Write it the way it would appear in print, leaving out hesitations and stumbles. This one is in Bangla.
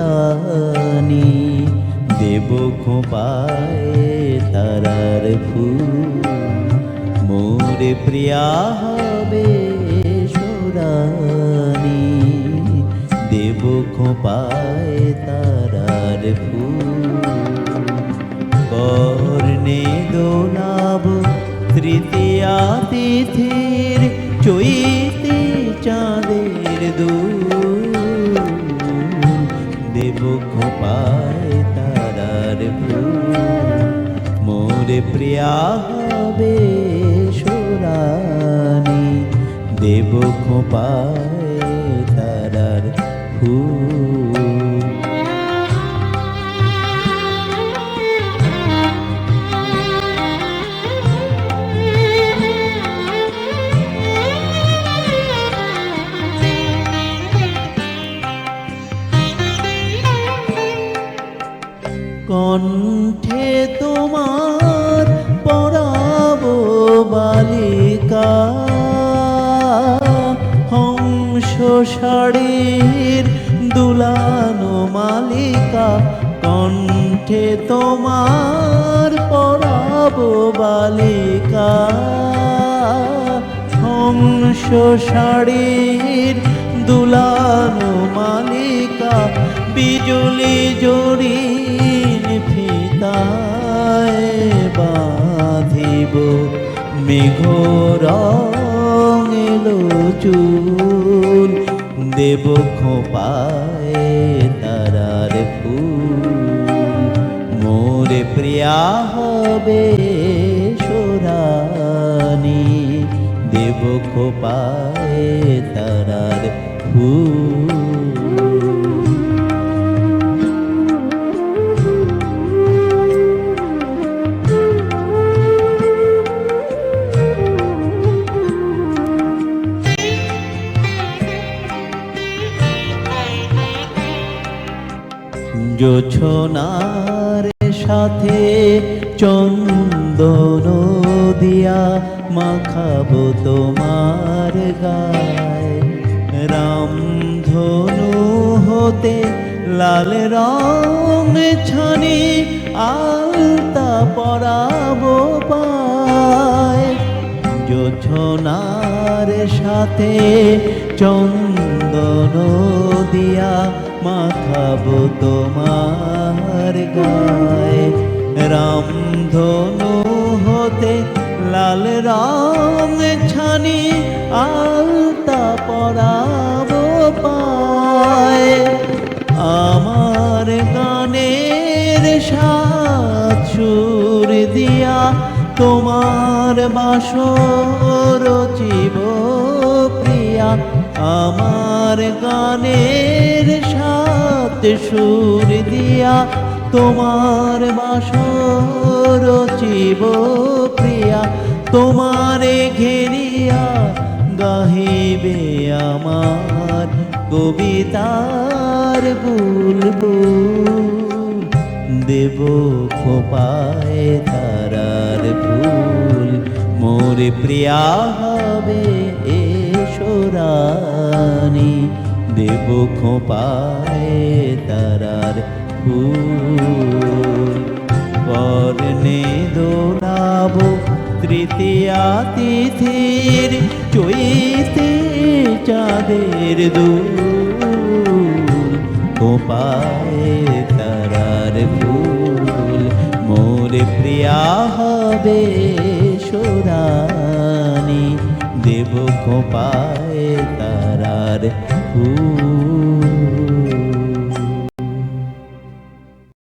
রানী, দেব খোঁপায় তারার ফুল, মোরে প্রিয়া হবে সোরানি, দেব খোঁপায় তারার ফুল। কর্ণে দোলাব তৃতীয়া তিথির চৈতে চাঁদের দুল, দেব খোঁপায় তারার ফুল, মোরে প্রিয়া হবে সোরানি, দেব খোঁপায় তারার ফুল। কণ্ঠে তোমার পরাবো বালিকা, হংস শাড়ির দুলানো মালিকা, কণ্ঠে তোমার পরাবো বালিকা, হংস শাড়ির দুলানো মালিকা, বিজুলি জড়ির ফিতায় বাঁধিব মেঘ রং এলো চুল, দেব খোঁপায় তারার ফুল, মোরে প্রিয়া হবে সোরানি, দেব খোঁপায় তারার ফুল। জোছনার সাথে চন্দন দিয়া মাখাবো তোমার গায়, রামধনু হতে লাল রং ছানি আলতা পরাবো পায়, জোছনার সাথে চন্দন দিয়া মাখাবো তোমার গায়, রামধনু হতে লাল রং ছানি আলতা পরাবো পায়, আমার গানের সাত সুর দিয়া তোমার বাসর রচিব প্রিয়া, আমার গানের সাত সুর দিয়া তোমার বাসর রচিব প্রিয়া, তোমারে ঘেরিয়া গাহিবে আমার কবিতার বুলবুল, দেব খোঁপায় তারার ফুল, মোরে প্রিয়া হবে সোরানি, দেব খোঁপায় তারার ফুল। কর্ণে দোলাব তৃতীয়া তিথির চৈতে চাঁদের দুল, খোঁপায় তারার ফুল, মোরে প্রিয়া হবে সোরানি, দেব খোঁপায় তারার ফুল।